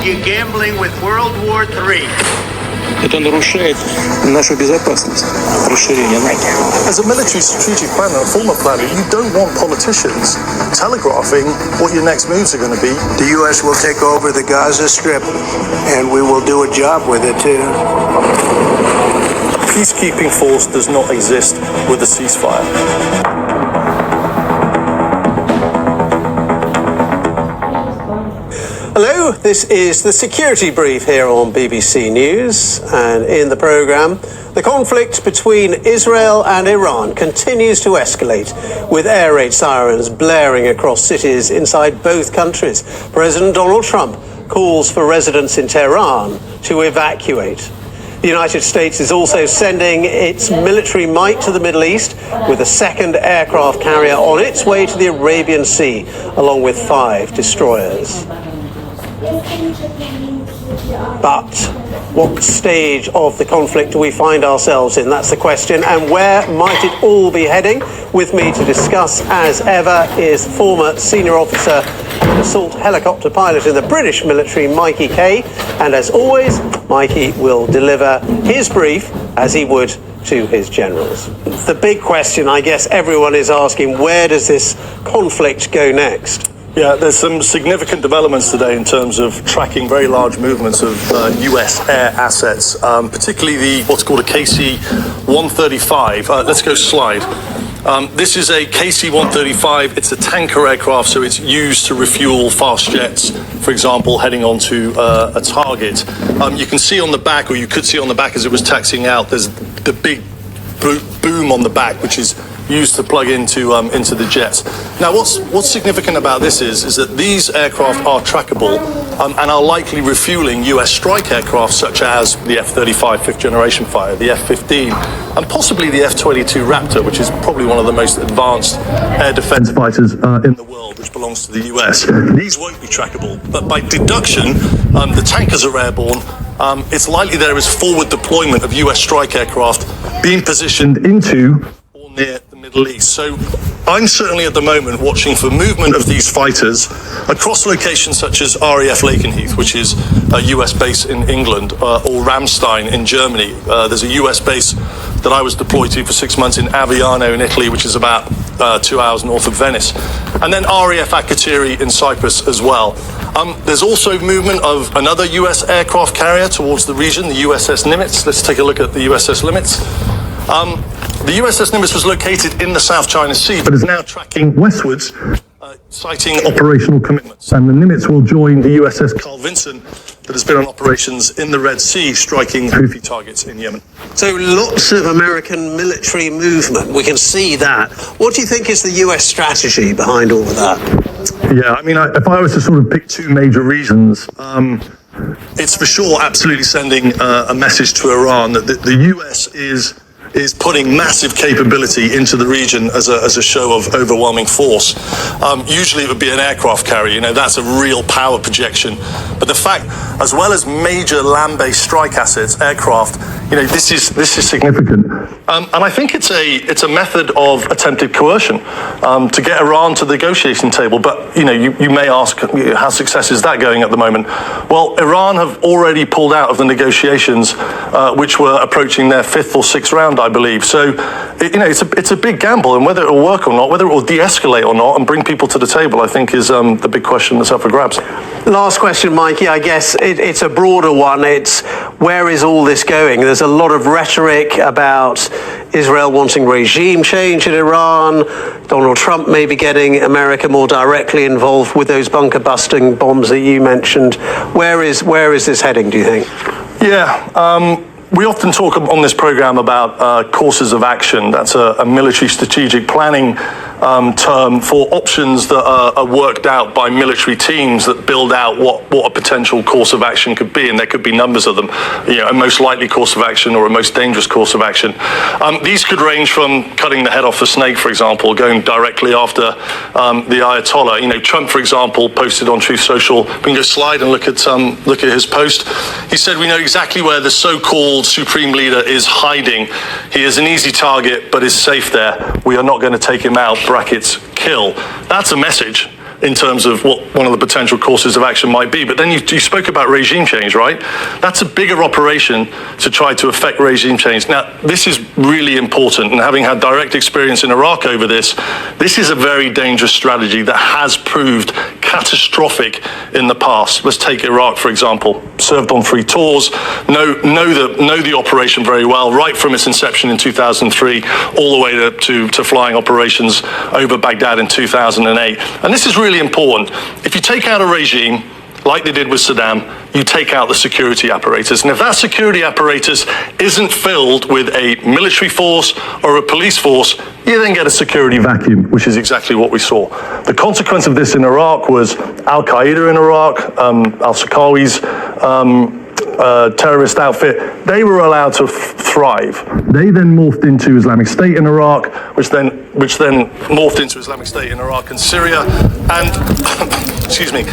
You're gambling with World War III. Это нарушает нашу безопасность, расширение НАТО. As a military strategic planner and former planner, you don't want politicians telegraphing what your next moves are going to be. The U.S. will take over the Gaza Strip, and we will do a job with it, too. A peacekeeping force does not exist with a ceasefire. Hello, this is the Security Brief here on BBC News, and in the programme, the conflict between Israel and Iran continues to escalate, with air raid sirens blaring across cities inside both countries. President Donald Trump calls for residents in Tehran to evacuate. The United States is also sending its military might to the Middle East, with a second aircraft carrier on its way to the Arabian Sea, along with 5 destroyers. But what stage of the conflict do we find ourselves in? That's the question. And where might it all be heading? With me to discuss, as ever, is former senior officer and assault helicopter pilot in the British military, Mikey Kay. And as always, Mikey will deliver his brief as he would to his generals. The big question, I guess everyone is asking, where does this conflict go next? Yeah, there's some significant developments today in terms of tracking very large movements of US air assets, particularly what's called a KC-135. Let's go slide. This is a KC-135. It's a tanker aircraft, so it's used to refuel fast jets, for example, heading onto a target. You can see on the back, or you could see on the back as it was taxiing out, there's the big boom on the back, which is used to plug into the jets. Now, what's significant about this is that these aircraft are trackable and are likely refueling US strike aircraft such as the F-35 fifth generation fighter, the F-15, and possibly the F-22 Raptor, which is probably one of the most advanced air defense fighters in the world, which belongs to the US. These won't be trackable, but by deduction, the tankers are airborne. It's likely there is forward deployment of US strike aircraft being positioned into or near the Middle East. So I'm certainly at the moment watching for movement of these fighters across locations such as RAF Lakenheath, which is a US base in England, or Ramstein in Germany. There's a US base that I was deployed to for 6 months in Aviano in Italy, which is about 2 hours north of Venice. And then RAF Akrotiri in Cyprus as well. There's also movement of another US aircraft carrier towards the region, the USS Nimitz. Let's take a look at the USS Nimitz. The USS Nimitz was located in the South China Sea, but is now tracking westwards, citing operational commitments. And the Nimitz will join the USS Carl Vinson that has been on operations in the Red Sea, striking Houthi targets in Yemen. So lots of American military movement. We can see that. What do you think is the US strategy behind all of that? Yeah, I mean, if I was to sort of pick 2 major reasons, it's for sure absolutely sending a message to Iran that the US is putting massive capability into the region as a show of overwhelming force. Usually it would be an aircraft carrier, that's a real power projection. But the fact, as well as major land-based strike assets, aircraft, this is significant. And I think it's a method of attempted coercion to get Iran to the negotiation table. But, you may ask, how success is that going at the moment? Well, Iran have already pulled out of the negotiations, which were approaching their 5th or 6th round, I believe. So, it's a big gamble, and whether it will work or not, whether it will de-escalate or not and bring people to the table, I think is the big question that's up for grabs. Last question, Mikey. I guess it's a broader one. It's where is all this going? There's a lot of rhetoric about Israel wanting regime change in Iran. Donald Trump may be getting America more directly involved with those bunker-busting bombs that you mentioned. Where is this heading, do you think? Yeah. We often talk on this program about courses of action. That's a military strategic planning term for options that are worked out by military teams that build out what a potential course of action could be, and there could be numbers of them. A most likely course of action or a most dangerous course of action. These could range from cutting the head off the snake, for example, going directly after the Ayatollah. Trump, for example, posted on Truth Social. We can go slide and look at his post. He said, "We know exactly where the so-called supreme leader is hiding. He is an easy target, but is safe there. We are not going to take him out. Brackets kill." That's a message in terms of what one of the potential courses of action might be. But then you spoke about regime change, right? That's a bigger operation to try to affect regime change. Now, this is really important, and having had direct experience in Iraq over this is a very dangerous strategy that has proved catastrophic in the past. Let's take Iraq, for example. Served on 3 tours, know the operation very well, right from its inception in 2003 all the way to flying operations over Baghdad in 2008. And this is really important. If you take out a regime, like they did with Saddam, you take out the security apparatus. And if that security apparatus isn't filled with a military force or a police force, you then get a security vacuum, which is exactly what we saw. The consequence of this in Iraq was Al-Qaeda in Iraq, al-Zarqawi's terrorist outfit, they were allowed to thrive. They then morphed into Islamic State in Iraq, which then morphed into Islamic State in Iraq and Syria, and excuse me.